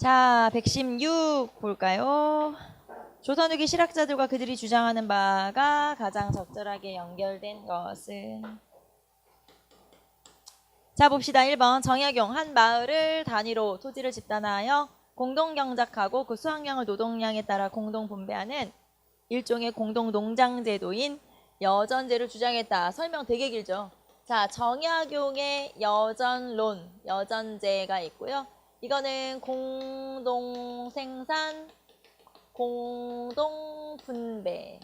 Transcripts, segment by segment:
자, 116 볼까요? 조선 후기 실학자들과 그들이 주장하는 바가 가장 적절하게 연결된 것은 자, 봅시다. 1번 정약용 한 마을을 단위로 토지를 집단하여 공동 경작하고 그 수확량을 노동량에 따라 공동 분배하는 일종의 공동 농장 제도인 여전제를 주장했다. 설명 되게 길죠. 자, 정약용의 여전론, 여전제가 있고요. 이거는 공동 생산, 공동 분배.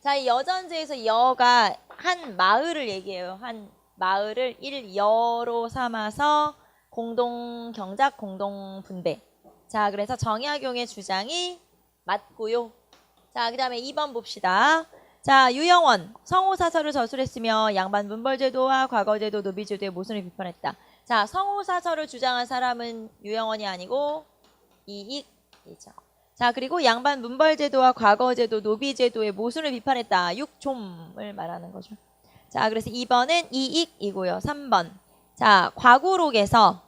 자, 이 여전제에서 여가 한 마을을 얘기해요. 한 마을을 1여로 삼아서 공동 경작, 공동 분배. 자, 그래서 정약용의 주장이 맞고요. 자, 그 다음에 2번 봅시다. 자, 유영원 성호사설을 저술했으며 양반 문벌제도와 과거제도, 노비제도의 모순을 비판했다. 자, 성호사설을 주장한 사람은 유영원이 아니고 이익이죠. 자, 그리고 양반 문벌제도와 과거제도, 노비제도의 모순을 비판했다. 육좀을 말하는 거죠. 자, 그래서 2번은 이익이고요. 3번. 자, 과구록에서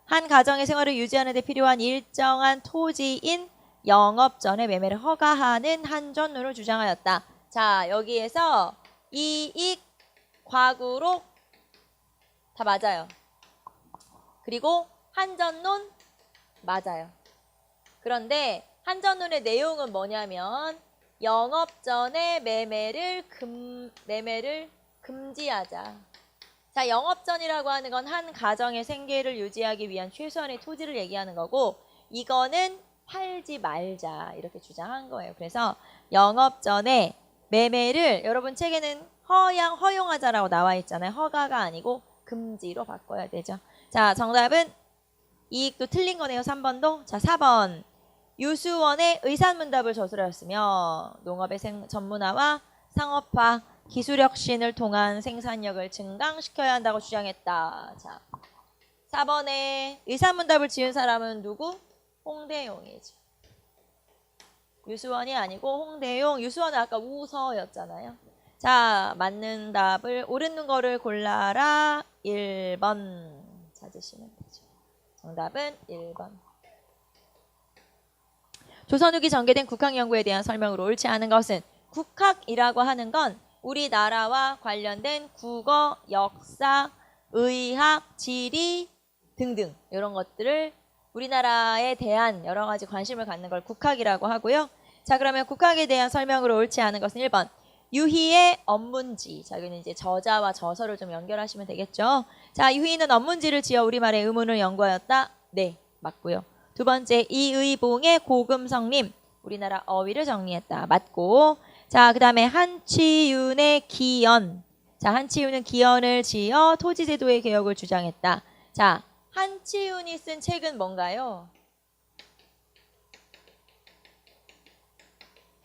한 가정의 생활을 유지하는 데 필요한 일정한 토지인 영업전의 매매를 허가하는 한전론을 주장하였다. 자, 여기에서 이익, 과구록 다 맞아요. 그리고 한전론 맞아요. 그런데 한전론의 내용은 뭐냐면 영업전의 매매를 금지하자. 자, 영업전이라고 하는 건 한 가정의 생계를 유지하기 위한 최소한의 토지를 얘기하는 거고 이거는 팔지 말자 이렇게 주장한 거예요. 그래서 영업전에 매매를 여러분 책에는 허용하자라고 나와 있잖아요. 허가가 아니고 금지로 바꿔야 되죠. 자, 정답은 이익도 틀린 거네요. 3번도. 자, 4번. 유수원의 의산문답을 저술하였으며 농업의 전문화와 상업화, 기술혁신을 통한 생산력을 증강시켜야 한다고 주장했다. 자, 4번에 의산문답을 지은 사람은 누구? 홍대용이죠. 유수원이 아니고 홍대용. 유수원은 아까 우서였잖아요. 자, 맞는 답을 옳은 거를 골라라. 1번 찾으시면 되죠. 정답은 1번. 조선 후기 전개된 국학 연구에 대한 설명으로 옳지 않은 것은 국학이라고 하는 건 우리나라와 관련된 국어, 역사, 의학, 지리 등등 이런 것들을 우리나라에 대한 여러 가지 관심을 갖는 걸 국학이라고 하고요. 자, 그러면 국학에 대한 설명으로 옳지 않은 것은 1번. 유희의 업문지. 자, 여기는 이제 저자와 저서를 좀 연결하시면 되겠죠. 자, 유희는 업문지를 지어 우리말의 의문을 연구하였다. 네, 맞고요. 두 번째, 이의봉의 고금성림. 우리나라 어휘를 정리했다. 맞고. 자, 그 다음에 한치윤의 기연. 자, 한치윤은 기연을 지어 토지제도의 개혁을 주장했다. 자, 한치윤이 쓴 책은 뭔가요?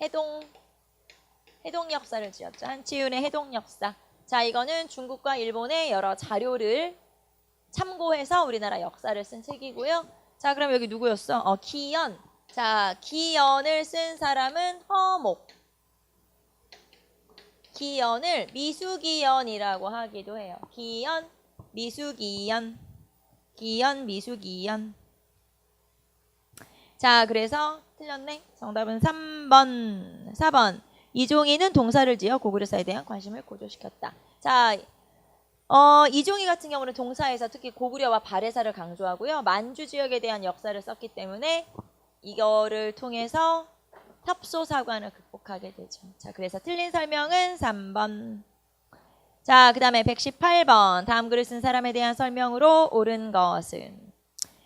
해동 역사를 지었죠. 한치윤의 해동 역사. 자, 이거는 중국과 일본의 여러 자료를 참고해서 우리나라 역사를 쓴 책이고요. 자, 그럼 여기 누구였어? 기연. 자, 기연을 쓴 사람은 허목. 기연을 미수기연이라고 하기도 해요. 기연, 미수기연. 기연, 미수기연. 자, 그래서 틀렸네. 정답은 3번. 4번. 이종희는 동사를 지어 고구려사에 대한 관심을 고조시켰다. 자, 이종희 같은 경우는 동사에서 특히 고구려와 발해사를 강조하고요. 만주 지역에 대한 역사를 썼기 때문에 이거를 통해서 탑소사관을 극복하게 되죠. 자, 그래서 틀린 설명은 3번. 자, 그 다음에 118번. 다음 글을 쓴 사람에 대한 설명으로 옳은 것은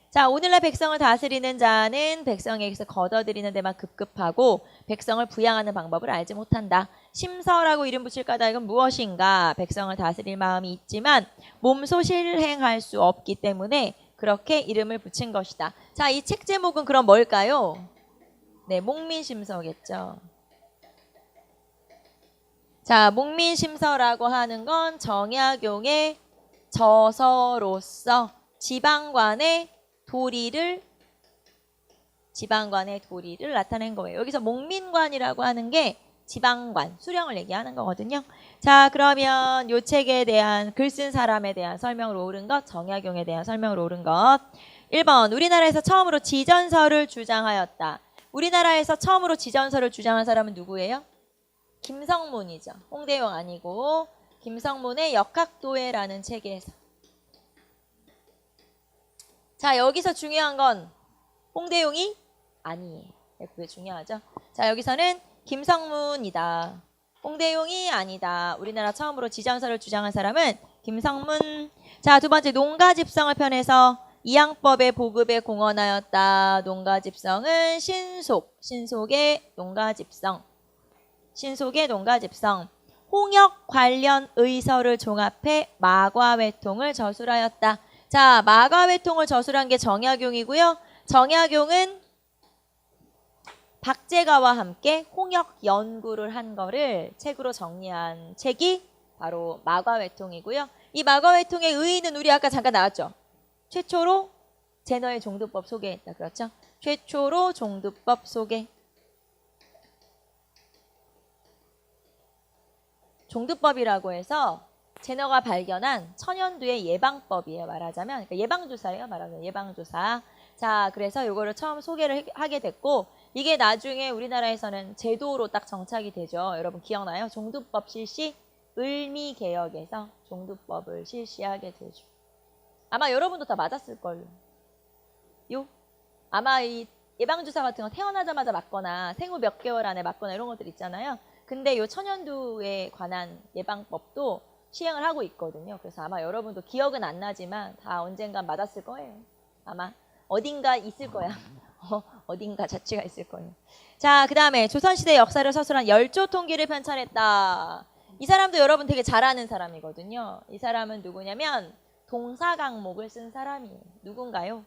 자, 오늘날 백성을 다스리는 자는 백성에게서 걷어들이는 데만 급급하고 백성을 부양하는 방법을 알지 못한다. 심서라고 이름 붙일 까닭은 무엇인가? 백성을 다스릴 마음이 있지만 몸소 실행할 수 없기 때문에 그렇게 이름을 붙인 것이다. 자, 이 책 제목은 그럼 뭘까요? 네, 목민심서겠죠. 자, 목민심서라고 하는 건 정약용의 저서로서 지방관의 도리를 나타낸 거예요. 여기서 목민관이라고 하는 게 지방관, 수령을 얘기하는 거거든요. 자, 그러면 이 책에 대한 글 쓴 사람에 대한 설명으로 옳은 것, 정약용에 대한 설명으로 옳은 것. 1번 우리나라에서 처음으로 지전설을 주장하였다. 우리나라에서 처음으로 지전설을 주장한 사람은 누구예요? 김성문이죠. 홍대용 아니고 김성문의 역학도해라는 책에서. 자, 여기서 중요한 건 홍대용이 아니에요. 그게 중요하죠. 자, 여기서는 김성문이다. 홍대용이 아니다. 우리나라 처음으로 지전설을 주장한 사람은 김성문. 자, 두 번째 농가집성을 펴내서 이양법의 보급에 공헌하였다. 농가집성은 신속의 농가집성. 신속의 농가집성. 홍역 관련 의서를 종합해 마과회통을 저술하였다. 자, 마과회통을 저술한 게 정약용이고요. 정약용은 박제가와 함께 홍역 연구를 한 거를 책으로 정리한 책이 바로 마과회통이고요. 이 마과회통의 의의는 우리 아까 잠깐 나왔죠. 최초로 제너의 종두법 소개했다. 그렇죠? 최초로 종두법 소개. 종두법이라고 해서 제너가 발견한 천연두의 예방법이에요. 말하자면. 그러니까 예방주사예요. 말하자면 예방주사. 자, 그래서 이거를 처음 소개를 하게 됐고 이게 나중에 우리나라에서는 제도로 딱 정착이 되죠. 여러분 기억나요? 종두법 실시 을미개혁에서 종두법을 실시하게 되죠. 아마 여러분도 다 맞았을걸요. 아마 이 예방주사 같은 거 태어나자마자 맞거나 생후 몇 개월 안에 맞거나 이런 것들 있잖아요. 근데 이 천연두에 관한 예방법도 시행을 하고 있거든요. 그래서 아마 여러분도 기억은 안 나지만 다 언젠가 맞았을 거예요. 아마 어딘가 있을 거야. 어딘가 자취가 있을 거예요. 자, 그 다음에 조선시대 역사를 서술한 열조통기를 편찬했다. 이 사람도 여러분 되게 잘 아는 사람이거든요. 이 사람은 누구냐면 동사강목을 쓴 사람이에요. 누군가요?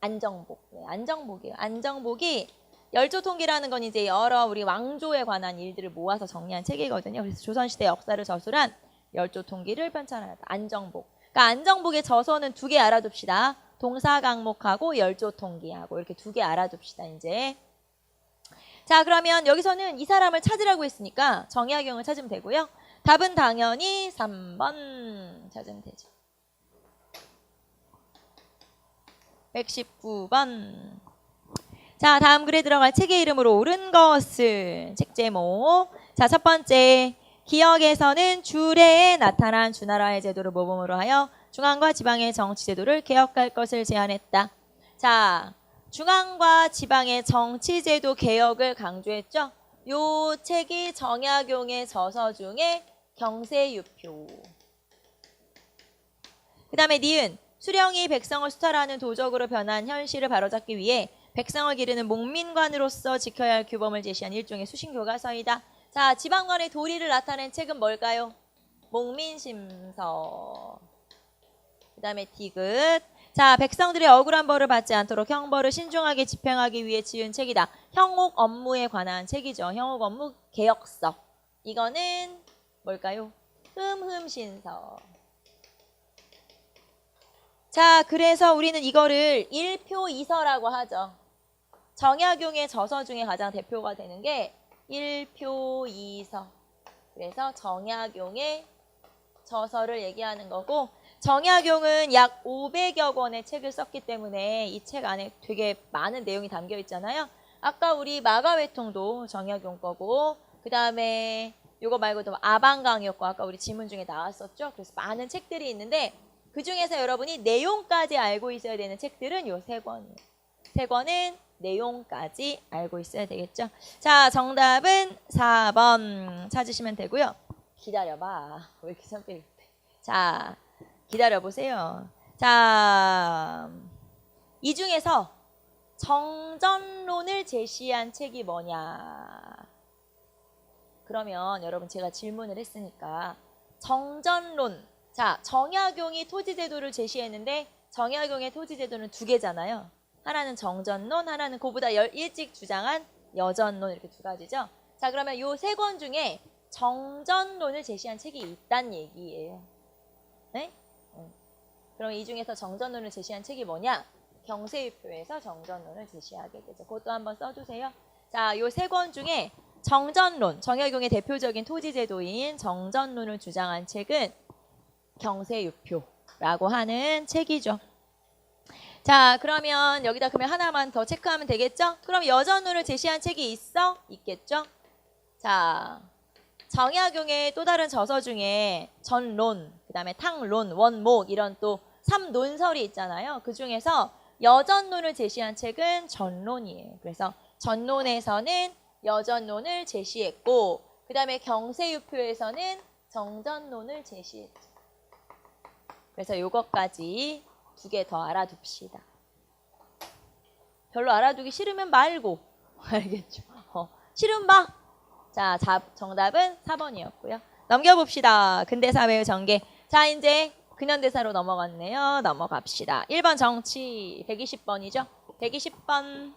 안정복. 네, 안정복이에요. 안정복이 열조통기라는 건 이제 여러 우리 왕조에 관한 일들을 모아서 정리한 책이거든요. 그래서 조선시대 역사를 저술한 열조통기를 편찬하였다. 안정복. 그러니까 안정복의 저서는 두 개 알아둡시다. 동사강목하고 열조통기하고 이렇게 두 개 알아둡시다. 이제. 자, 그러면 여기서는 이 사람을 찾으라고 했으니까 정약용을 찾으면 되고요. 답은 당연히 3번 찾으면 되죠. 119번. 자, 다음 글에 들어갈 책의 이름으로 옳은 것을. 책 제목. 자, 첫 번째. 기역에서는 주례에 나타난 주나라의 제도를 모범으로 하여 중앙과 지방의 정치 제도를 개혁할 것을 제안했다. 자, 중앙과 지방의 정치 제도 개혁을 강조했죠. 요 책이 정약용의 저서 중에 경세유표. 그 다음에 니은. 수령이 백성을 수탈하는 도적으로 변한 현실을 바로잡기 위해 백성을 기르는 목민관으로서 지켜야 할 규범을 제시한 일종의 수신교과서이다. 자, 지방관의 도리를 나타낸 책은 뭘까요? 목민심서. 그 다음에 디귿. 자, 백성들의 억울한 벌을 받지 않도록 형벌을 신중하게 집행하기 위해 지은 책이다. 형옥 업무에 관한 책이죠. 형옥 업무 개혁서. 이거는 뭘까요? 흠흠신서. 자, 그래서 우리는 이거를 일표이서라고 하죠. 정약용의 저서 중에 가장 대표가 되는 게 일표이서. 그래서 정약용의 저서를 얘기하는 거고, 정약용은 약 500여 권의 책을 썼기 때문에 이 책 안에 되게 많은 내용이 담겨 있잖아요. 아까 우리 마가회통도 정약용 거고, 그 다음에 이거 말고도 아방강이었고 아까 우리 지문 중에 나왔었죠. 그래서 많은 책들이 있는데 그 중에서 여러분이 내용까지 알고 있어야 되는 책들은 요 3권이에요. 3권은 내용까지 알고 있어야 되겠죠. 자, 정답은 4번 찾으시면 되고요. 기다려봐. 왜 이렇게 성격이 급해. 자, 기다려보세요. 자, 이 중에서 정전론을 제시한 책이 뭐냐. 그러면 여러분 제가 질문을 했으니까 정전론. 자, 정약용이 토지제도를 제시했는데 정약용의 토지제도는 2개잖아요. 하나는 정전론, 하나는 그보다 일찍 주장한 여전론 이렇게 2가지죠. 자, 그러면 요 3권 중에 정전론을 제시한 책이 있단 얘기예요. 네? 그럼 이 중에서 정전론을 제시한 책이 뭐냐? 경세유표에서 정전론을 제시하게 되죠. 그것도 한번 써주세요. 자, 요 3권 중에 정전론, 정약용의 대표적인 토지제도인 정전론을 주장한 책은 경세유표라고 하는 책이죠. 자, 그러면 여기다 그러면 하나만 더 체크하면 되겠죠? 그럼 여전론을 제시한 책이 있어? 있겠죠? 자, 정약용의 또 다른 저서 중에 전론, 그 다음에 탕론, 원목 이런 또 3논설이 있잖아요. 그 중에서 여전론을 제시한 책은 전론이에요. 그래서 전론에서는 여전론을 제시했고 그 다음에 경세유표에서는 정전론을 제시했죠. 그래서 이것까지 2개 더 알아둡시다. 별로 알아두기 싫으면 말고 알겠죠? 싫으면 봐. 자, 정답은 4번이었고요. 넘겨봅시다. 근대사회의 전개. 자, 이제 근현대사로 넘어갔네요. 넘어갑시다. 1번 정치 120번이죠. 120번.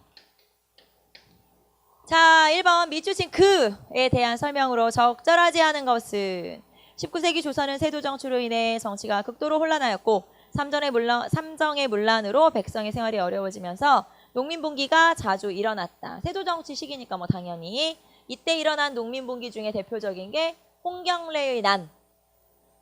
자, 1번 밑주친 그에 대한 설명으로 적절하지 않은 것은 19세기 조선은 세도 정치로 인해 정치가 극도로 혼란하였고 삼정의 문란으로 백성의 생활이 어려워지면서 농민분기가 자주 일어났다. 세도 정치 시기니까 뭐 당연히 이때 일어난 농민분기 중에 대표적인 게 홍경래의 난.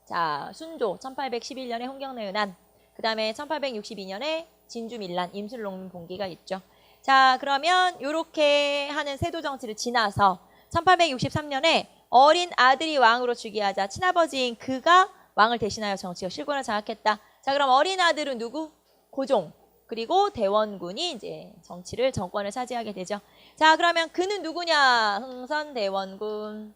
자, 순조 1811년에 홍경래의 난. 그 다음에 1862년에 진주밀란 임술농민분기가 있죠. 자, 그러면 이렇게 하는 세도 정치를 지나서 1863년에 어린 아들이 왕으로 즉위하자 친아버지인 그가 왕을 대신하여 정치적 실권을 장악했다. 자, 그럼 어린 아들은 누구? 고종. 그리고 대원군이 이제 정권을 차지하게 되죠. 자, 그러면 그는 누구냐? 흥선대원군.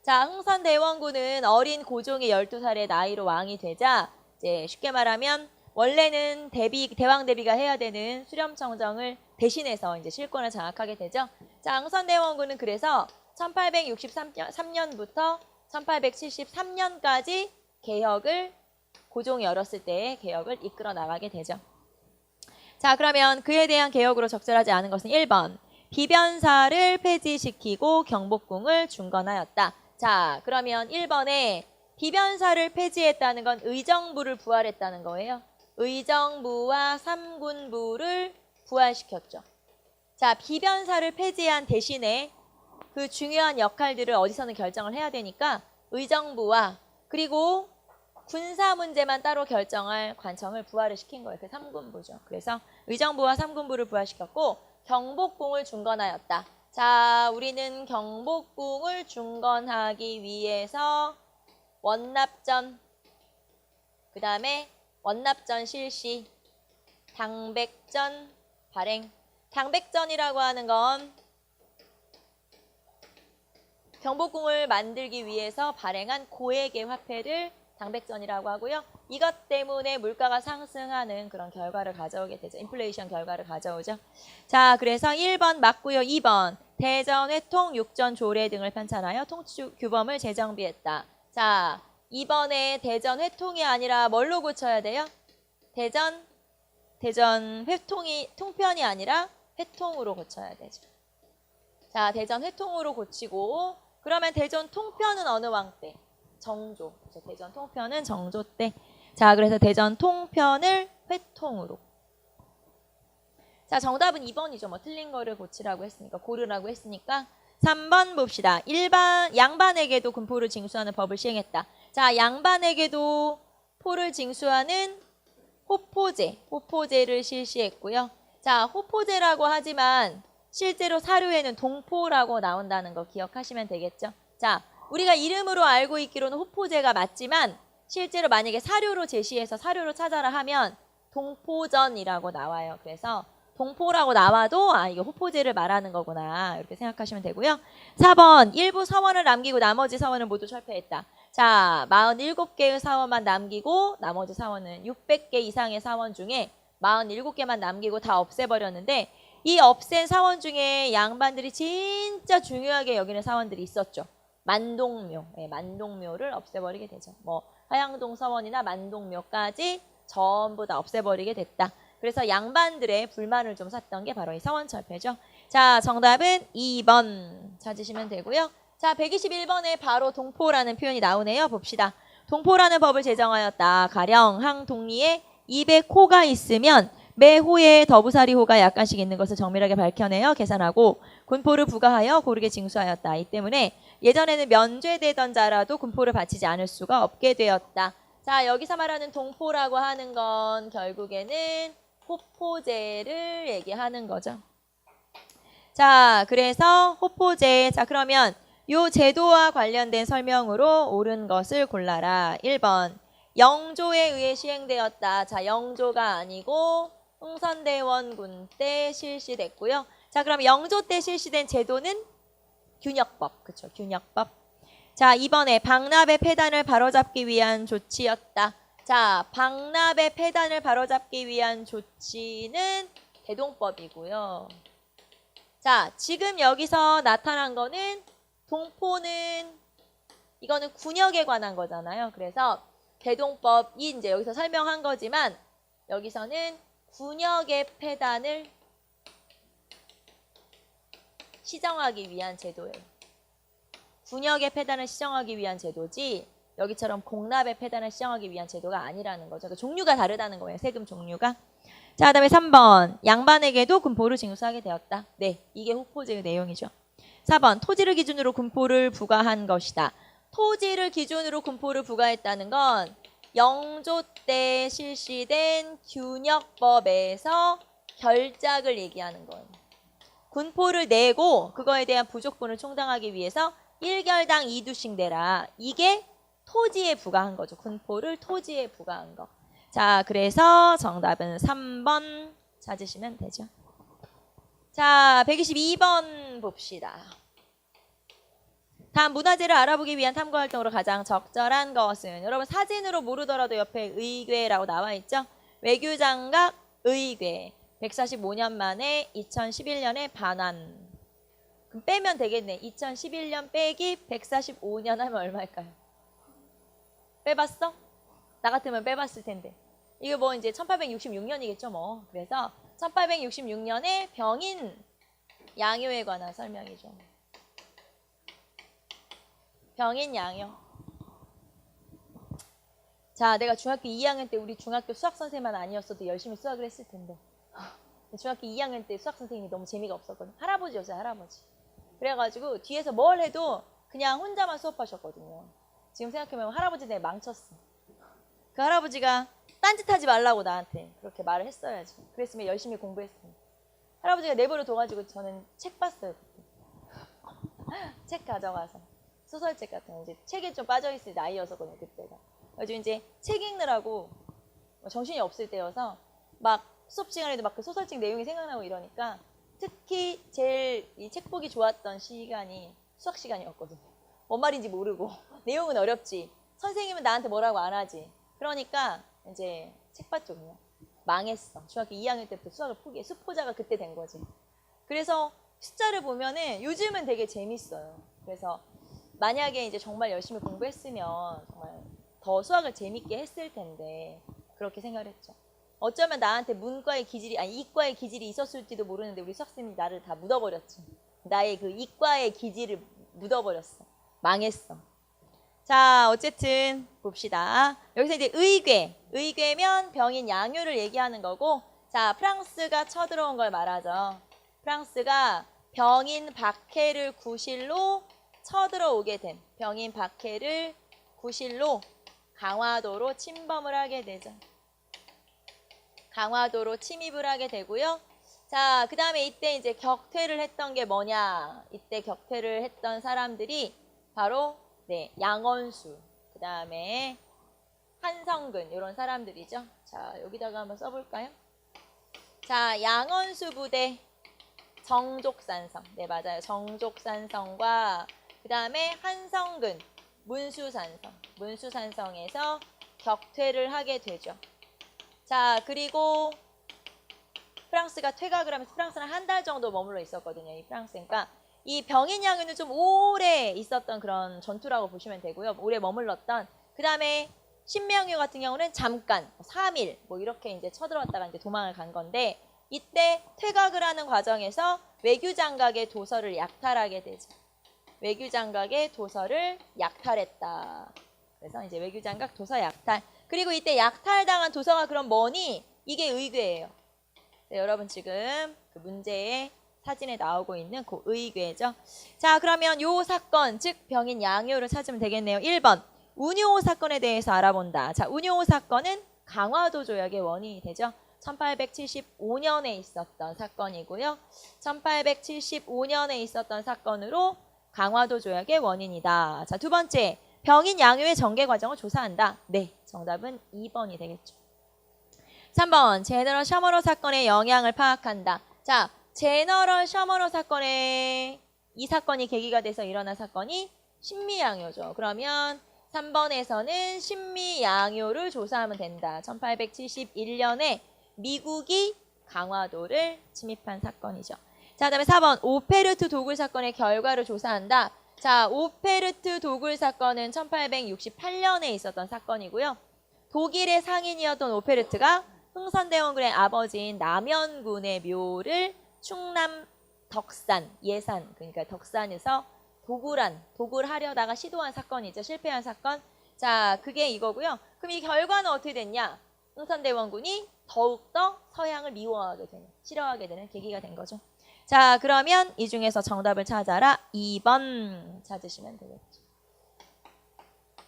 자, 흥선대원군은 어린 고종이 12살의 나이로 왕이 되자 이제 쉽게 말하면 원래는 대왕 대비가 해야 되는 수렴청정을 대신해서 이제 실권을 장악하게 되죠. 자, 흥선대원군은 그래서 1863년부터 1873년까지 개혁을 고종이 열었을 때 개혁을 이끌어 나가게 되죠. 자, 그러면 그에 대한 개혁으로 적절하지 않은 것은 1번 비변사를 폐지시키고 경복궁을 중건하였다. 자, 그러면 1번에 비변사를 폐지했다는 건 의정부를 부활했다는 거예요. 의정부와 삼군부를 부활시켰죠. 자, 비변사를 폐지한 대신에 그 중요한 역할들을 어디서는 결정을 해야 되니까 의정부와 그리고 군사 문제만 따로 결정할 관청을 부활을 시킨 거예요. 그 3군부죠. 그래서 의정부와 3군부를 부활시켰고 경복궁을 중건하였다. 자, 우리는 경복궁을 중건하기 위해서 원납전, 그 다음에 원납전 실시, 당백전 발행. 당백전이라고 하는 건 경복궁을 만들기 위해서 발행한 고액의 화폐를 당백전이라고 하고요. 이것 때문에 물가가 상승하는 그런 결과를 가져오게 되죠. 인플레이션 결과를 가져오죠. 자, 그래서 1번 맞고요. 2번 대전, 회통, 육전, 조례 등을 편찬하여 통치 규범을 재정비했다. 자, 이번에 대전, 회통이 아니라 뭘로 고쳐야 돼요? 대전 통편이 아니라 회통으로 고쳐야 되죠. 자, 대전 회통으로 고치고 그러면 대전 통편은 어느 왕 때? 정조. 그렇죠. 대전 통편은 정조 때. 자, 그래서 대전 통편을 회통으로. 자, 정답은 2번이죠. 뭐 틀린 거를 고치라고 했으니까, 고르라고 했으니까. 3번 봅시다. 양반에게도 군포를 징수하는 법을 시행했다. 자, 양반에게도 포를 징수하는 호포제를 실시했고요. 자, 호포제라고 하지만 실제로 사료에는 동포라고 나온다는 거 기억하시면 되겠죠. 자, 우리가 이름으로 알고 있기로는 호포제가 맞지만 실제로 만약에 사료로 제시해서 사료로 찾아라 하면 동포전이라고 나와요. 그래서 동포라고 나와도 이게 호포제를 말하는 거구나 이렇게 생각하시면 되고요. 4번 일부 서원을 남기고 나머지 서원을 모두 철폐했다. 자, 47개의 사원만 남기고 나머지 사원은 600개 이상의 사원 중에 47개만 남기고 다 없애버렸는데 이 없앤 사원 중에 양반들이 진짜 중요하게 여기는 사원들이 있었죠. 만동묘, 만동묘를 없애버리게 되죠. 뭐 화양동 서원이나 만동묘까지 전부 다 없애버리게 됐다. 그래서 양반들의 불만을 좀 샀던 게 바로 이 서원철폐죠. 자, 정답은 2번 찾으시면 되고요. 자, 121번에 바로 동포라는 표현이 나오네요. 봅시다. 동포라는 법을 제정하였다. 가령 항동리에 200호가 있으면 매 호에 더부사리호가 약간씩 있는 것을 정밀하게 밝혀내어 계산하고 군포를 부과하여 고르게 징수하였다. 이 때문에 예전에는 면죄되던 자라도 군포를 바치지 않을 수가 없게 되었다. 자, 여기서 말하는 동포라고 하는 건 결국에는 호포제를 얘기하는 거죠. 자, 그래서 호포제. 자, 그러면 요 제도와 관련된 설명으로 옳은 것을 골라라. 1번. 영조에 의해 시행되었다. 자, 영조가 아니고 흥선대원군 때 실시됐고요. 자, 그럼 영조 때 실시된 제도는 균역법. 그쵸, 균역법. 자, 2번에 박납의 폐단을 바로잡기 위한 조치였다. 자, 박납의 폐단을 바로잡기 위한 조치는 대동법이고요. 자, 지금 여기서 나타난 거는 동포는 이거는 군역에 관한 거잖아요. 그래서 대동법이 이제 여기서 설명한 거지만 여기서는 군역의 폐단을 시정하기 위한 제도예요. 군역의 폐단을 시정하기 위한 제도지 여기처럼 공납의 폐단을 시정하기 위한 제도가 아니라는 거죠. 그러니까 종류가 다르다는 거예요. 세금 종류가. 자, 그다음에 3번. 양반에게도 군포를 징수하게 되었다. 네, 이게 호포제의 내용이죠. 4번. 토지를 기준으로 군포를 부과한 것이다. 토지를 기준으로 군포를 부과했다는 건 영조 때 실시된 균역법에서 결작을 얘기하는 거예요. 군포를 내고 그거에 대한 부족분을 충당하기 위해서 1결당 2두씩 내라. 이게 토지에 부과한 거죠. 군포를 토지에 부과한 거. 자, 그래서 정답은 3번 찾으시면 되죠. 자, 122번 봅시다. 다음 문화재를 알아보기 위한 탐구활동으로 가장 적절한 것은? 여러분 사진으로 모르더라도 옆에 의궤라고 나와 있죠? 외교장각 의궤. 145년 만에 2011년에 반환. 그럼 빼면 되겠네. 2011년 빼기 145년 하면 얼마일까요? 빼봤어? 나 같으면 빼봤을 텐데. 이거 뭐 이제 1866년이겠죠 뭐. 그래서 1866년에 병인 양요에 관한 설명이죠. 병인 양요. 자, 내가 중학교 2학년 때 우리 중학교 수학 선생님만 아니었어도 열심히 수학을 했을 텐데. 중학교 2학년 때 수학 선생님이 너무 재미가 없었거든요. 할아버지였어요, 할아버지. 그래가지고 뒤에서 뭘 해도 그냥 혼자만 수업하셨거든요. 지금 생각해보면 할아버지 내가 망쳤어. 그 할아버지가 딴짓하지 말라고 나한테 그렇게 말을 했어야지. 그랬으면 열심히 공부했습니다. 할아버지가 내버려 둬가지고 저는 책 봤어요. 그때. 책 가져가서. 소설책 같은 거. 이제 책에 좀 빠져있을 나이였었거든요, 그때가. 그래서 이제 책 읽느라고 정신이 없을 때여서 막 수업 시간에도 막 그 소설책 내용이 생각나고 이러니까 특히 제일 이 책 보기 좋았던 시간이 수학 시간이었거든요. 뭔 말인지 모르고 내용은 어렵지. 선생님은 나한테 뭐라고 안 하지. 그러니까 이제 책 봤죠, 그냥. 망했어. 중학교 2학년 때부터 수학을 포기해. 수포자가 그때 된 거지. 그래서 숫자를 보면은 요즘은 되게 재밌어요. 그래서 만약에 이제 정말 열심히 공부했으면 정말 더 수학을 재밌게 했을 텐데 그렇게 생각을 했죠. 어쩌면 나한테 문과의 기질이 아니 이과의 기질이 있었을지도 모르는데 우리 수학생님이 나를 다 묻어버렸지. 나의 그 이과의 기질을 묻어버렸어. 망했어. 자, 어쨌든 봅시다. 여기서 이제 의궤. 의궤면 병인 양요를 얘기하는 거고, 자, 프랑스가 쳐들어온 걸 말하죠. 프랑스가 병인 박해를 구실로 쳐들어오게 된 병인 박해를 구실로 강화도로 침범을 하게 되죠. 강화도로 침입을 하게 되고요. 자, 그 다음에 이때 이제 격퇴를 했던 게 뭐냐. 이때 격퇴를 했던 사람들이 바로 네, 양원수, 그 다음에 한성근 이런 사람들이죠. 자, 여기다가 한번 써볼까요? 자, 양원수 부대 정족산성. 네, 맞아요. 정족산성과 그 다음에 한성근 문수산성. 문수산성에서 격퇴를 하게 되죠. 자, 그리고 프랑스가 퇴각을 하면서 프랑스는 한 달 정도 머물러 있었거든요. 이 프랑스. 그러니까 이 병인 양요는 좀 오래 있었던 그런 전투라고 보시면 되고요. 오래 머물렀던. 그 다음에 신명유 같은 경우는 잠깐 3일 뭐 이렇게 이제 쳐들어왔다가 이제 도망을 간 건데 이때 퇴각을 하는 과정에서 외교장각의 도서를 약탈하게 되죠. 외교장각의 도서를 약탈했다. 그래서 이제 외교장각 도서 약탈. 그리고 이때 약탈당한 도서가 그럼 뭐니? 이게 의궤예요. 네, 여러분 지금 그 문제에 사진에 나오고 있는 그 의궤죠. 자, 그러면 요 사건, 즉 병인 양요를 찾으면 되겠네요. 1번, 운요 사건에 대해서 알아본다. 자, 운요 사건은 강화도 조약의 원인이 되죠. 1875년에 있었던 사건이고요. 1875년에 있었던 사건으로 강화도 조약의 원인이다. 자, 두 번째, 병인 양요의 전개 과정을 조사한다. 네, 정답은 2번이 되겠죠. 3번, 제너럴 셔머러 사건의 영향을 파악한다. 자, 제너럴 셔머러 사건의 이 사건이 계기가 돼서 일어난 사건이 신미양요죠. 그러면 3번에서는 신미양요를 조사하면 된다. 1871년에 미국이 강화도를 침입한 사건이죠. 자, 그다음에 4번, 오페르트 도굴 사건의 결과를 조사한다. 자, 오페르트 도굴 사건은 1868년에 있었던 사건이고요. 독일의 상인이었던 오페르트가 흥선대원군의 아버지인 남연군의 묘를 충남 덕산, 예산, 그러니까 덕산에서 도굴하려다가 시도한 사건이죠. 실패한 사건. 자, 그게 이거고요. 그럼 이 결과는 어떻게 됐냐? 흥선대원군이 더욱더 서양을 미워하게 되는, 싫어하게 되는 계기가 된 거죠. 자, 그러면 이 중에서 정답을 찾아라. 2번 찾으시면 되겠죠.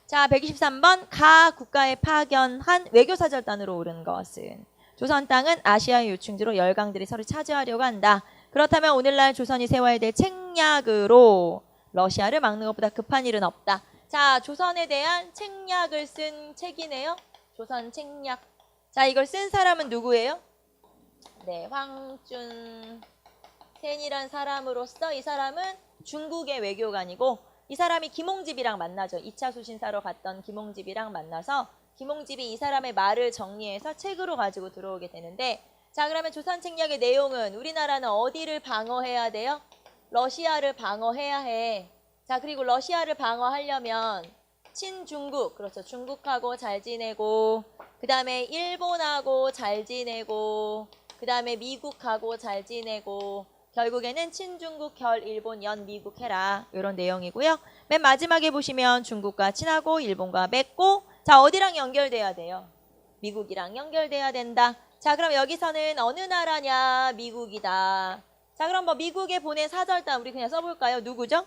자, 123번, 가 국가에 파견한 외교사절단으로 오른 것은 조선 땅은 아시아의 요충지로 열강들이 서로 차지하려고 한다. 그렇다면 오늘날 조선이 세워야 될 책략으로 러시아를 막는 것보다 급한 일은 없다. 자, 조선에 대한 책략을 쓴 책이네요. 조선 책략. 자, 이걸 쓴 사람은 누구예요? 네, 황준센이란 사람으로서 이 사람은 중국의 외교관이고 이 사람이 김홍집이랑 만나죠. 2차 수신사로 갔던 김홍집이랑 만나서 김홍집이 이 사람의 말을 정리해서 책으로 가지고 들어오게 되는데 자, 그러면 조선 책략의 내용은 우리나라는 어디를 방어해야 돼요? 러시아를 방어해야 해. 자, 그리고 러시아를 방어하려면 친중국, 그렇죠. 중국하고 잘 지내고 그 다음에 일본하고 잘 지내고 그 다음에 미국하고 잘 지내고 결국에는 친중국, 결일본, 연미국 해라. 이런 내용이고요. 맨 마지막에 보시면 중국과 친하고 일본과 맺고 자, 어디랑 연결돼야 돼요? 미국이랑 연결돼야 된다. 자, 그럼 여기서는 어느 나라냐? 미국이다. 자, 그럼 뭐 미국에 보낸 사절단 우리 그냥 써볼까요? 누구죠?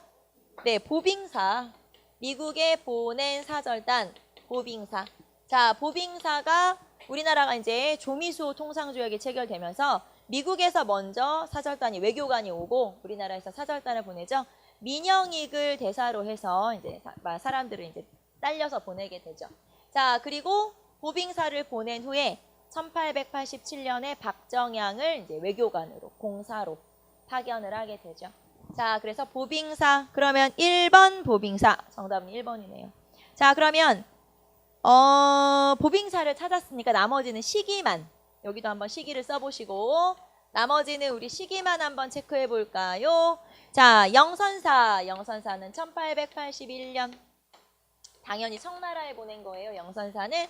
네, 보빙사. 미국에 보낸 사절단 보빙사. 자, 보빙사가 우리나라가 이제 조미수 통상조약이 체결되면서 미국에서 먼저 사절단이 외교관이 오고 우리나라에서 사절단을 보내죠. 민영익을 대사로 해서 이제 사람들을 이제 딸려서 보내게 되죠. 자, 그리고 보빙사를 보낸 후에 1887년에 박정양을 이제 외교관으로 공사로 파견을 하게 되죠. 자, 그래서 보빙사. 그러면 1번 보빙사. 정답은 1번이네요. 자, 그러면 보빙사를 찾았으니까 나머지는 시기만. 여기도 한번 시기를 써보시고 나머지는 우리 시기만 한번 체크해 볼까요? 자, 영선사. 영선사는 1881년. 당연히 청나라에 보낸 거예요. 영선사는.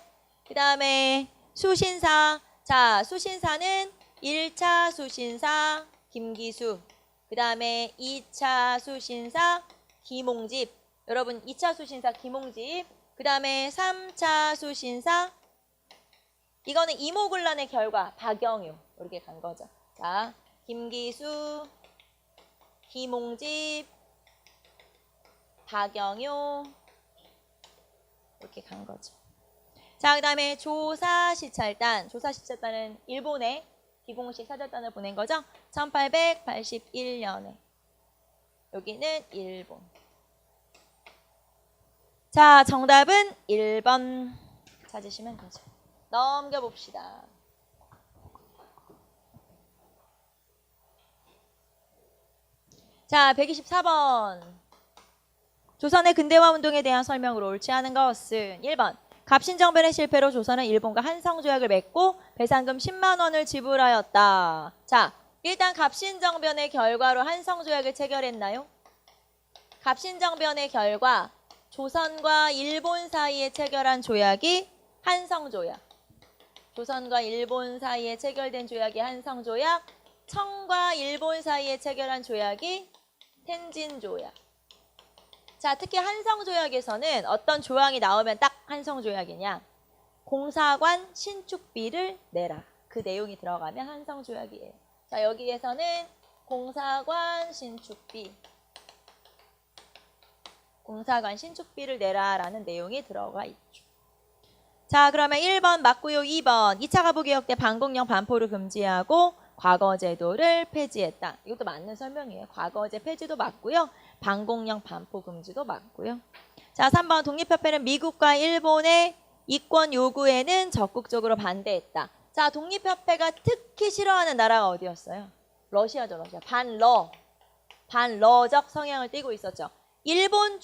그 다음에 수신사. 자, 수신사는 1차 수신사 김기수. 그 다음에 2차 수신사 김홍집. 여러분 2차 수신사 김홍집. 그 다음에 3차 수신사 이거는 이모군란의 결과 박영효. 이렇게 간 거죠. 자, 김기수, 김홍집, 박영효 이렇게 간 거죠. 자, 그 다음에 조사시찰단. 조사시찰단은 일본에 비공식 사절단을 보낸 거죠. 1881년에. 여기는 일본. 자, 정답은 1번 찾으시면 되죠. 넘겨봅시다. 자, 124번. 조선의 근대화 운동에 대한 설명으로 옳지 않은 것은 1번. 갑신정변의 실패로 조선은 일본과 한성조약을 맺고 배상금 10만 원을 지불하였다. 자, 일단 갑신정변의 결과로 한성조약을 체결했나요? 갑신정변의 결과 조선과 일본 사이에 체결한 조약이 한성조약. 조선과 일본 사이에 체결된 조약이 한성조약. 청과 일본 사이에 체결한 조약이 텐진조약. 자, 특히 한성조약에서는 어떤 조항이 나오면 딱 한성조약이냐. 공사관 신축비를 내라. 그 내용이 들어가면 한성조약이에요. 자, 여기에서는 공사관 신축비를 내라라는 내용이 들어가 있죠. 자, 그러면 1번 맞고요. 2번 2차 가부개혁 때 반공령 반포를 금지하고 과거제도를 폐지했다. 이것도 맞는 설명이에요. 과거제 폐지도 맞고요. 반공령 반포 금지도 맞고요. 자, 3번 독립협회는 미국과 일본의 이권 요구에는 적극적으로 반대했다. 자, 독립협회가 특히 싫어하는 나라가 어디였어요? 러시아죠, 러시아. 반러적 성향을 띠고 있었죠. 일본,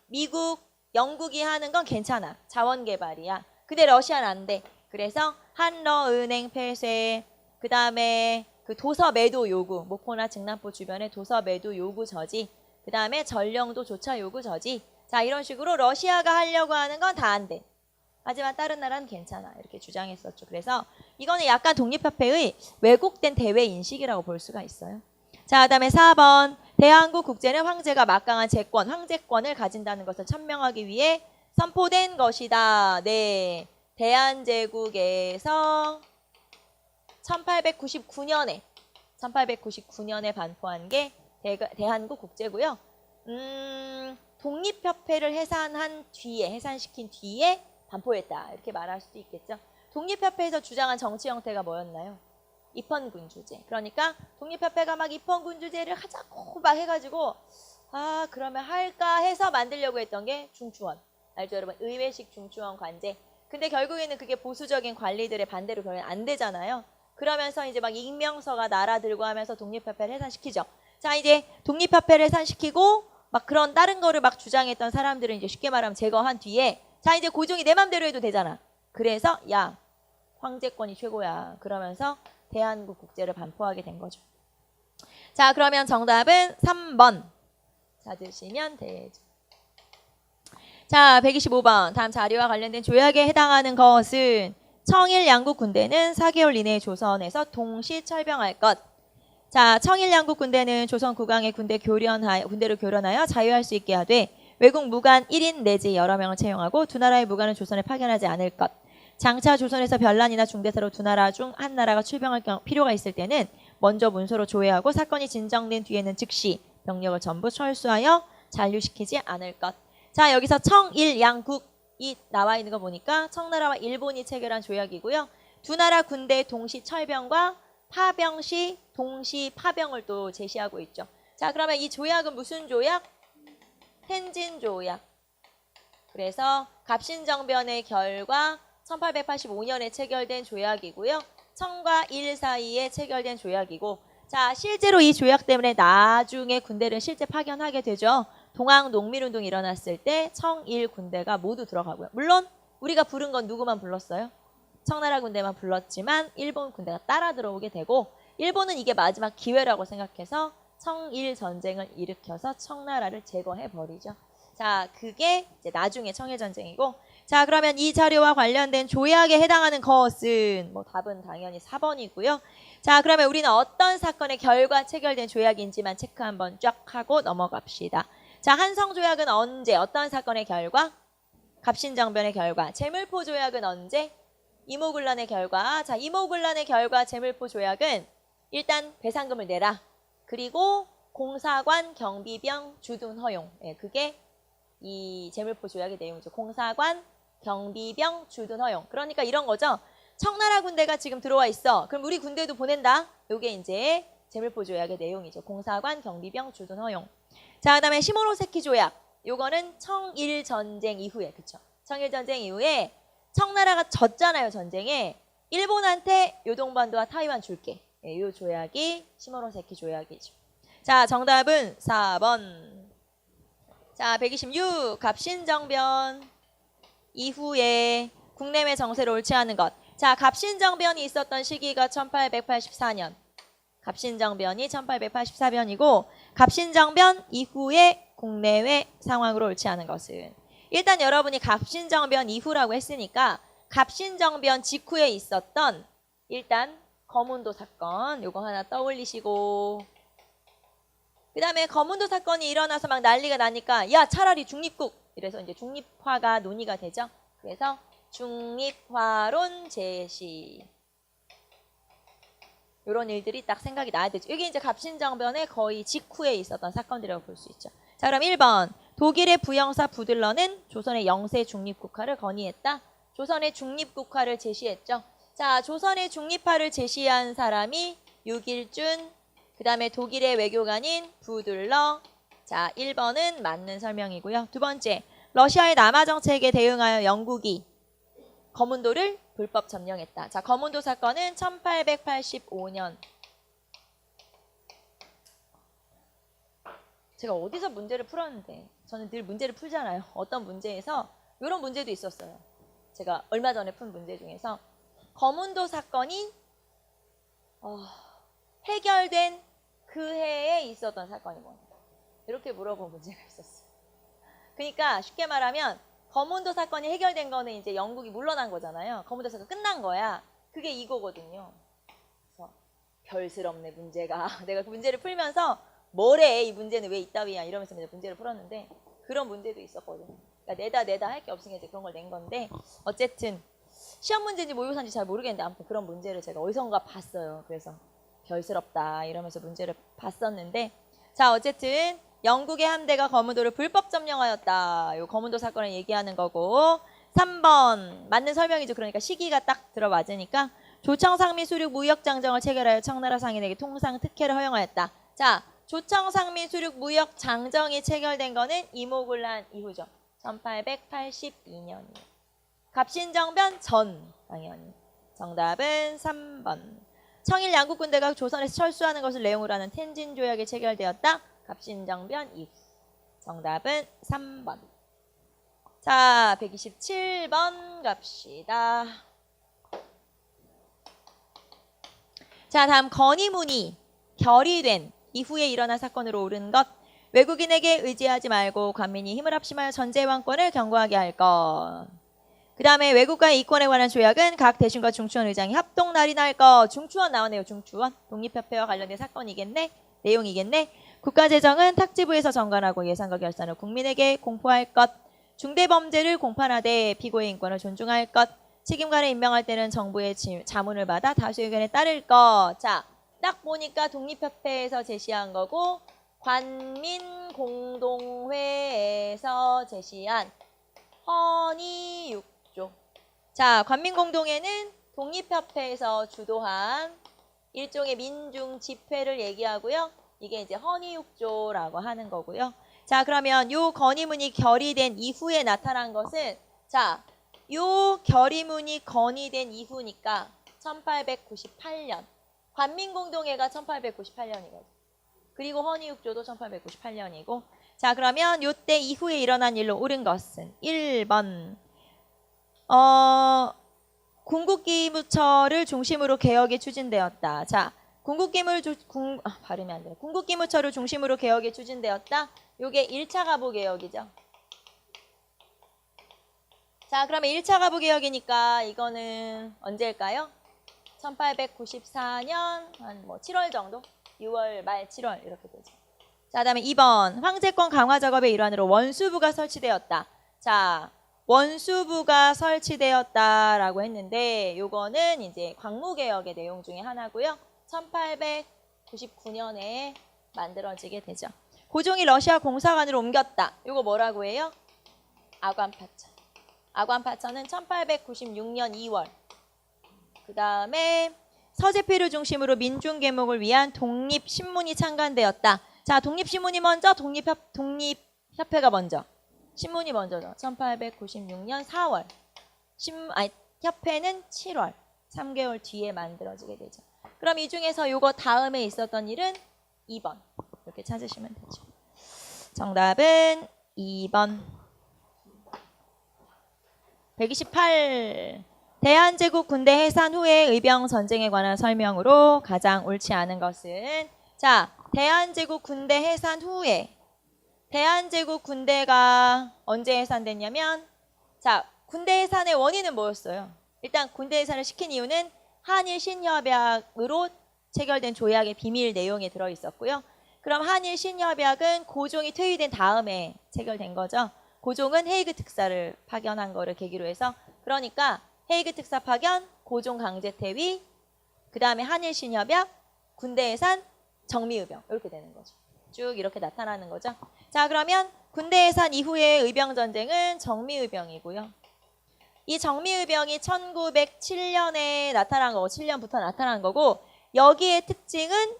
미국, 영국이 하는 건 괜찮아. 자원 개발이야. 근데 러시아는 안 돼. 그래서 한러은행 폐쇄, 그 다음에 그 도서 매도 요구, 목포나 증남포 주변에 도서 매도 요구 저지, 그 다음에 전령도 조차 요구 저지. 자, 이런 식으로 러시아가 하려고 하는 건 다 안 돼. 하지만 다른 나라는 괜찮아. 이렇게 주장했었죠. 그래서 이거는 약간 독립협회의 왜곡된 대외 인식이라고 볼 수가 있어요. 자, 그다음에 4번. 대한민국 국제는 황제가 막강한 제권, 황제권을 가진다는 것을 천명하기 위해 선포된 것이다. 네. 대한제국에서 1899년에 반포한 게 대한민국 국제고요. 독립협회를 해산시킨 뒤에 반포했다. 이렇게 말할 수도 있겠죠. 독립협회에서 주장한 정치 형태가 뭐였나요? 입헌군주제. 그러니까 독립협회가 막 입헌군주제를 하자고 막 해가지고 그러면 할까 해서 만들려고 했던 게 중추원. 알죠 여러분? 의회식 중추원 관제. 근데 결국에는 그게 보수적인 관리들의 반대로 결국엔 안 되잖아요. 그러면서 이제 막 익명서가 나라들고 하면서 독립협회를 해산시키죠. 자, 이제 독립협회를 해산시키고 막 그런 다른 거를 막 주장했던 사람들은 이제 쉽게 말하면 제거한 뒤에 자, 이제 고종이 내 맘대로 해도 되잖아. 그래서 야, 황제권이 최고야. 그러면서 대한민국 국제를 반포하게 된 거죠. 자, 그러면 정답은 3번 찾으시면 되죠. 자, 125번 다음 자리와 관련된 조약에 해당하는 것은 청일 양국 군대는 4개월 이내에 조선에서 동시 철병할 것. 자, 청일 양국 군대는 조선 국왕의 군대로 교련하여 자유할 수 있게 하되 외국 무관 1인 내지 여러 명을 채용하고 두 나라의 무관을 조선에 파견하지 않을 것. 장차 조선에서 변란이나 중대사로 두 나라 중 한 나라가 출병할 필요가 있을 때는 먼저 문서로 조회하고 사건이 진정된 뒤에는 즉시 병력을 전부 철수하여 잔류시키지 않을 것. 자, 여기서 청일 양국이 나와 있는 거 보니까 청나라와 일본이 체결한 조약이고요. 두 나라 군대 동시 철병과 파병 시 동시 파병을 또 제시하고 있죠. 자, 그러면 이 조약은 무슨 조약? 텐진 조약. 그래서 갑신정변의 결과 1885년에 체결된 조약이고요. 청과 일 사이에 체결된 조약이고 자, 실제로 이 조약 때문에 나중에 군대를 실제 파견하게 되죠. 동학 농민운동이 일어났을 때 청일 군대가 모두 들어가고요. 물론 우리가 부른 건 누구만 불렀어요? 청나라 군대만 불렀지만 일본 군대가 따라 들어오게 되고 일본은 이게 마지막 기회라고 생각해서 청일 전쟁을 일으켜서 청나라를 제거해버리죠. 자, 그게 이제 나중에 청일전쟁이고 자, 그러면 이 자료와 관련된 조약에 해당하는 것은 답은 당연히 4번이고요. 자, 그러면 우리는 어떤 사건의 결과 체결된 조약인지만 체크 한번 쫙 하고 넘어갑시다. 자, 한성조약은 언제? 어떤 사건의 결과? 갑신정변의 결과. 제물포 조약은 언제? 이모군란의 결과. 자, 이모군란의 결과 제물포 조약은 일단 배상금을 내라. 그리고 공사관 경비병 주둔 허용. 예, 그게 이 제물포 조약의 내용이죠. 공사관 경비병 주둔 허용. 그러니까 이런 거죠. 청나라 군대가 지금 들어와 있어. 그럼 우리 군대도 보낸다. 이게 이제 제물포 조약의 내용이죠. 공사관 경비병 주둔 허용. 자, 그다음에 시모노세키 조약. 요거는 청일 전쟁 이후에, 그쵸? 청일 전쟁 이후에 청나라가 졌잖아요, 전쟁에. 일본한테 요동반도와 타이완 줄게. 예, 요 조약이 시모노세키 조약이죠. 자, 정답은 4번. 자, 126. 갑신정변 이후에 국내외 정세를 옳지 않은 것. 자, 갑신정변이 있었던 시기가 1884년. 갑신정변이 1884년이고 갑신정변 이후에 국내외 상황으로 옳지 않은 것은 일단 여러분이 갑신정변 이후라고 했으니까 갑신정변 직후에 있었던 일단 거문도 사건 요거 하나 떠올리시고 그 다음에 거문도 사건이 일어나서 막 난리가 나니까 야 차라리 중립국 이래서 이제 중립화가 논의가 되죠. 그래서 중립화론 제시 이런 일들이 딱 생각이 나야 되죠. 이게 이제 갑신정변의 거의 직후에 있었던 사건들이라고 볼 수 있죠. 자, 그럼 1번 독일의 부영사 부들러는 조선의 영세 중립국화를 건의했다. 조선의 중립국화를 제시했죠. 자, 조선의 중립화를 제시한 사람이 육일준, 그 다음에 독일의 외교관인 부들러. 자, 1번은 맞는 설명이고요. 두 번째, 러시아의 남하 정책에 대응하여 영국이 거문도를 불법 점령했다. 자, 거문도 사건은 1885년. 제가 어디서 문제를 풀었는데 저는 늘 문제를 풀잖아요. 어떤 문제에서 이런 문제도 있었어요. 제가 얼마 전에 푼 문제 중에서 거문도 사건이 해결된 그 해에 있었던 사건이 뭐냐. 이렇게 물어본 문제가 있었어요. 그러니까 쉽게 말하면 거문도 사건이 해결된 거는 이제 영국이 물러난 거잖아요. 거문도 사건 끝난 거야. 그게 이거거든요. 그래서 별스럽네 문제가. 내가 그 문제를 풀면서 뭐래 이 문제는 왜 이따위야 이러면서 문제를 풀었는데 그런 문제도 있었거든요. 그러니까 내다 할 게 없으니까 이제 그런 걸 낸 건데 어쨌든 시험 문제인지 모의고사인지 잘 모르겠는데 아무튼 그런 문제를 제가 어디선가 봤어요. 그래서 별스럽다 이러면서 문제를 봤었는데 자 어쨌든 영국의 함대가 거문도를 불법 점령하였다. 요 거문도 사건을 얘기하는 거고 3번 맞는 설명이죠. 그러니까 시기가 딱 들어맞으니까 조청상미 수륙 무역장정을 체결하여 청나라 상인에게 통상 특혜를 허용하였다. 자 조청상미 수륙 무역장정이 체결된 거는 이모군란 이후죠. 1882년이에요. 갑신정변 전 당연히. 정답은 3번. 청일 양국 군대가 조선에서 철수하는 것을 내용으로 하는 텐진 조약이 체결되었다. 갑신정변 이후. 정답은 3번. 자, 127번 갑시다. 자, 다음 건의문이 결의된 이후에 일어난 사건으로 옳은 것. 외국인에게 의지하지 말고 관민이 힘을 합심하여 전제 왕권을 견고하게 할 것. 그 다음에 외국과의 이권에 관한 조약은 각 대신과 중추원 의장이 합동 날인할 것. 중추원 나오네요. 중추원. 독립협회와 관련된 사건이겠네. 내용이겠네. 국가재정은 탁지부에서 정관하고 예산과 결산을 국민에게 공포할 것. 중대범죄를 공판하되 피고의 인권을 존중할 것. 책임관을 임명할 때는 정부의 자문을 받아 다수 의견에 따를 것. 자, 딱 보니까 독립협회에서 제시한 거고 관민공동회에서 제시한 헌의 6조. 자, 관민공동회는 독립협회에서 주도한 일종의 민중 집회를 얘기하고요. 이게 이제 헌의 6조라고 하는 거고요. 자, 그러면 요 건의문이 결의된 이후에 나타난 것은 자, 요 결의문이 건의된 이후니까 1898년. 관민공동회가 1898년이거든요. 그리고 헌의 6조도 1898년이고 자, 그러면 요때 이후에 일어난 일로 옳은 것은 1번. 군국기무처를 중심으로 개혁이 추진되었다. 자, 발음이 안 돼요. 군국기무처를 중심으로 개혁이 추진되었다. 요게 1차 가부개혁이죠. 자, 그러면 1차 가부개혁이니까 이거는 언제일까요? 1894년 한 뭐 7월 정도? 6월 말 7월 이렇게 되죠. 자, 그다음에 2번. 황제권 강화 작업의 일환으로 원수부가 설치되었다. 자, 원수부가 설치되었다라고 했는데 요거는 이제 광무개혁의 내용 중에 하나고요. 1899년에 만들어지게 되죠. 고종이 러시아 공사관으로 옮겼다. 요거 뭐라고 해요? 아관파천. 아관파천은 1896년 2월. 그 다음에 서재필을 중심으로 민중개목을 위한 독립신문이 창간되었다. 자, 독립신문이 먼저, 독립협회가 먼저. 신문이 먼저죠. 1896년 4월. 협회는 7월. 3개월 뒤에 만들어지게 되죠. 그럼 이 중에서 요거 다음에 있었던 일은 2번. 이렇게 찾으시면 되죠. 정답은 2번. 128. 대한제국 군대 해산 후의 의병 전쟁에 관한 설명으로 가장 옳지 않은 것은 자, 대한제국 군대 해산 후에 대한제국 군대가 언제 해산됐냐면 자, 군대 해산의 원인은 뭐였어요? 일단 군대 해산을 시킨 이유는 한일 신협약으로 체결된 조약의 비밀 내용이 들어있었고요. 그럼 한일 신협약은 고종이 퇴위된 다음에 체결된 거죠. 고종은 헤이그 특사를 파견한 거를 계기로 해서 그러니까 헤이그 특사 파견, 고종 강제 퇴위, 그 다음에 한일 신협약, 군대 해산, 정미의병 이렇게 되는 거죠. 쭉 이렇게 나타나는 거죠. 자, 그러면 군대 해산 이후의 의병 전쟁은 정미의병이고요. 이 정미의병이 1907년에 나타난 거고 7년부터 나타난 거고 여기의 특징은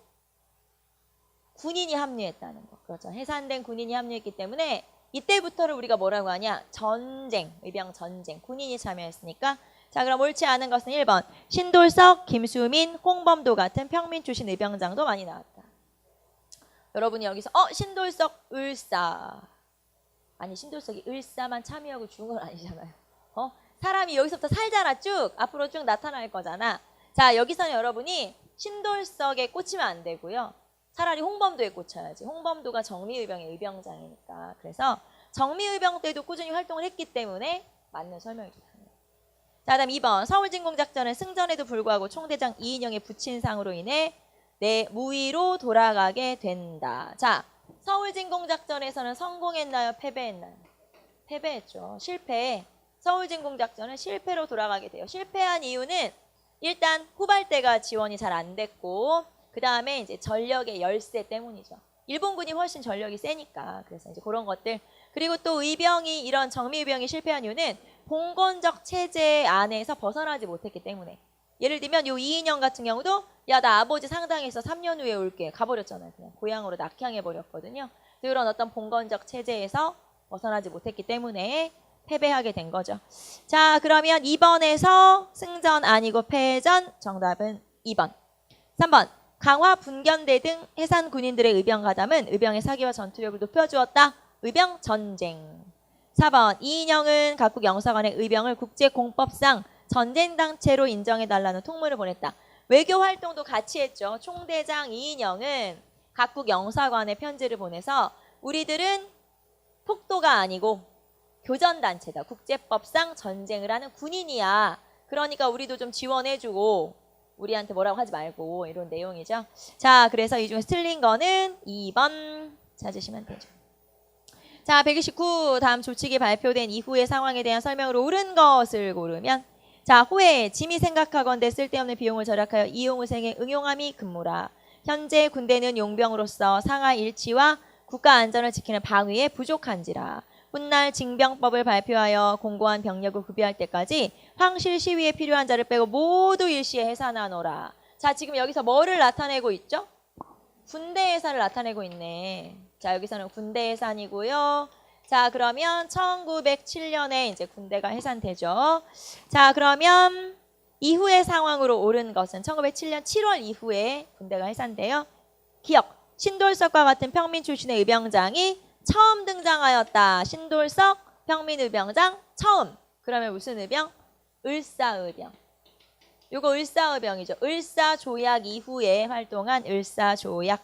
군인이 합류했다는 거. 그렇죠. 해산된 군인이 합류했기 때문에 이때부터를 우리가 뭐라고 하냐? 전쟁, 의병 전쟁. 군인이 참여했으니까. 자, 그럼 옳지 않은 것은 1번. 신돌석, 김수민, 홍범도 같은 평민 출신 의병장도 많이 나왔다. 여러분이 여기서 신돌석 을사. 아니 신돌석이 을사만 참여하고 죽은 건 아니잖아요. 사람이 여기서부터 살잖아. 쭉 앞으로 쭉 나타날 거잖아. 자, 여기서는 여러분이 신돌석에 꽂히면 안 되고요. 차라리 홍범도에 꽂혀야지. 홍범도가 정미의병의 의병장이니까. 그래서 정미의병 때도 꾸준히 활동을 했기 때문에 맞는 설명이 좋다. 자, 다음 2번. 서울진공작전은 승전에도 불구하고 총대장 이인영의 부친상으로 인해 무위로 돌아가게 된다. 자, 서울진공작전에서는 성공했나요? 패배했나요? 패배했죠. 실패. 서울진공작전은 실패로 돌아가게 돼요. 실패한 이유는 일단 후발대가 지원이 잘 안 됐고 그 다음에 이제 전력의 열세 때문이죠. 일본군이 훨씬 전력이 세니까. 그래서 이제 그런 것들. 그리고 또 의병이 이런 정미의병이 실패한 이유는 봉건적 체제 안에서 벗어나지 못했기 때문에. 예를 들면 요 이인영 같은 경우도 야, 나 아버지 상당해서 3년 후에 올게. 가버렸잖아요. 그냥 고향으로 낙향해버렸거든요. 그런 어떤 봉건적 체제에서 벗어나지 못했기 때문에 패배하게 된 거죠. 자, 그러면 2번에서 승전 아니고 패전. 정답은 2번. 3번. 강화 분견대 등 해산 군인들의 의병 가담은 의병의 사기와 전투력을 높여주었다. 의병 전쟁. 4번. 이인영은 각국 영사관의 의병을 국제공법상 전쟁단체로 인정해달라는 통문을 보냈다. 외교 활동도 같이 했죠. 총대장 이인영은 각국 영사관에 편지를 보내서 우리들은 폭도가 아니고 교전단체다. 국제법상 전쟁을 하는 군인이야. 그러니까 우리도 좀 지원해주고 우리한테 뭐라고 하지 말고 이런 내용이죠. 자, 그래서 이 중에서 틀린 거는 2번 찾으시면 되죠. 자, 129. 다음 조칙이 발표된 이후의 상황에 대한 설명으로 옳은 것을 고르면 자, 호해 짐이 생각하건대 쓸데없는 비용을 절약하여 이용후생에 응용함이 근무라. 현재 군대는 용병으로서 상하 일치와 국가 안전을 지키는 방위에 부족한지라. 훗날 징병법을 발표하여 공고한 병력을 구비할 때까지 황실 시위에 필요한 자를 빼고 모두 일시에 해산하노라. 자, 지금 여기서 뭐를 나타내고 있죠? 군대 해산을 나타내고 있네. 자, 여기서는 군대 해산이고요. 자, 그러면 1907년에 이제 군대가 해산되죠. 자, 그러면 이후의 상황으로 옳은 것은 1907년 7월 이후에 군대가 해산돼요. 기억. 신돌석과 같은 평민 출신의 의병장이 처음 등장하였다. 신돌석, 평민의병장 처음. 그러면 무슨 의병? 을사의병. 요거 을사의병이죠. 을사조약 이후에 활동한 을사조약.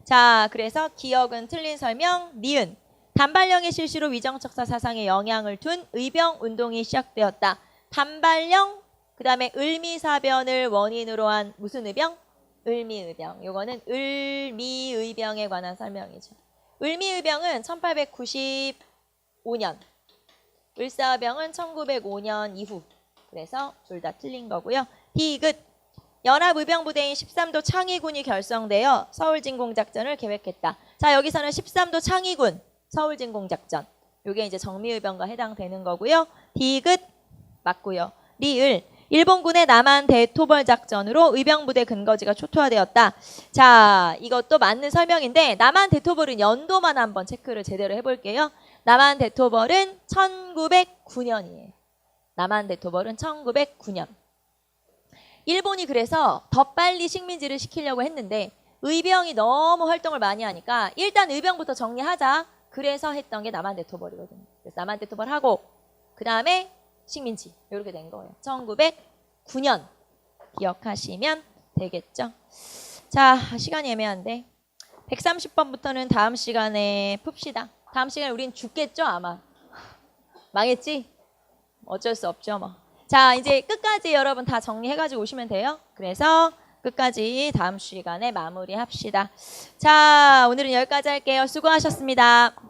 자, 그래서 기억은 틀린 설명, 니은. 단발령의 실시로 위정척사 사상에 영향을 둔 의병운동이 시작되었다. 단발령, 그 다음에 을미사변을 원인으로 한 무슨 의병? 을미의병. 요거는 을미의병에 관한 설명이죠. 을미의병은 1895년, 을사병은 1905년 이후. 그래서 둘 다 틀린 거고요. 디귿. 연합의병부대인 13도 창의군이 결성되어 서울진공작전을 계획했다. 자, 여기서는 13도 창의군, 서울진공작전. 요게 이제 정미의병과 해당되는 거고요. 디귿 맞고요. 리을. 일본군의 남한 대토벌 작전으로 의병부대 근거지가 초토화되었다. 자, 이것도 맞는 설명인데 남한 대토벌은 연도만 한번 체크를 제대로 해볼게요. 남한 대토벌은 1909년이에요. 남한 대토벌은 1909년. 일본이 그래서 더 빨리 식민지를 시키려고 했는데 의병이 너무 활동을 많이 하니까 일단 의병부터 정리하자. 그래서 했던 게 남한 대토벌이거든요. 그래서 남한 대토벌하고 그 다음에 식민지 이렇게 된 거예요. 1909년 기억하시면 되겠죠. 자, 시간이 애매한데 130번부터는 다음 시간에 풉시다. 다음 시간에 우린 죽겠죠 아마. 망했지? 어쩔 수 없죠 뭐. 자, 이제 끝까지 여러분 다 정리해가지고 오시면 돼요. 그래서 끝까지 다음 시간에 마무리합시다. 자, 오늘은 여기까지 할게요. 수고하셨습니다.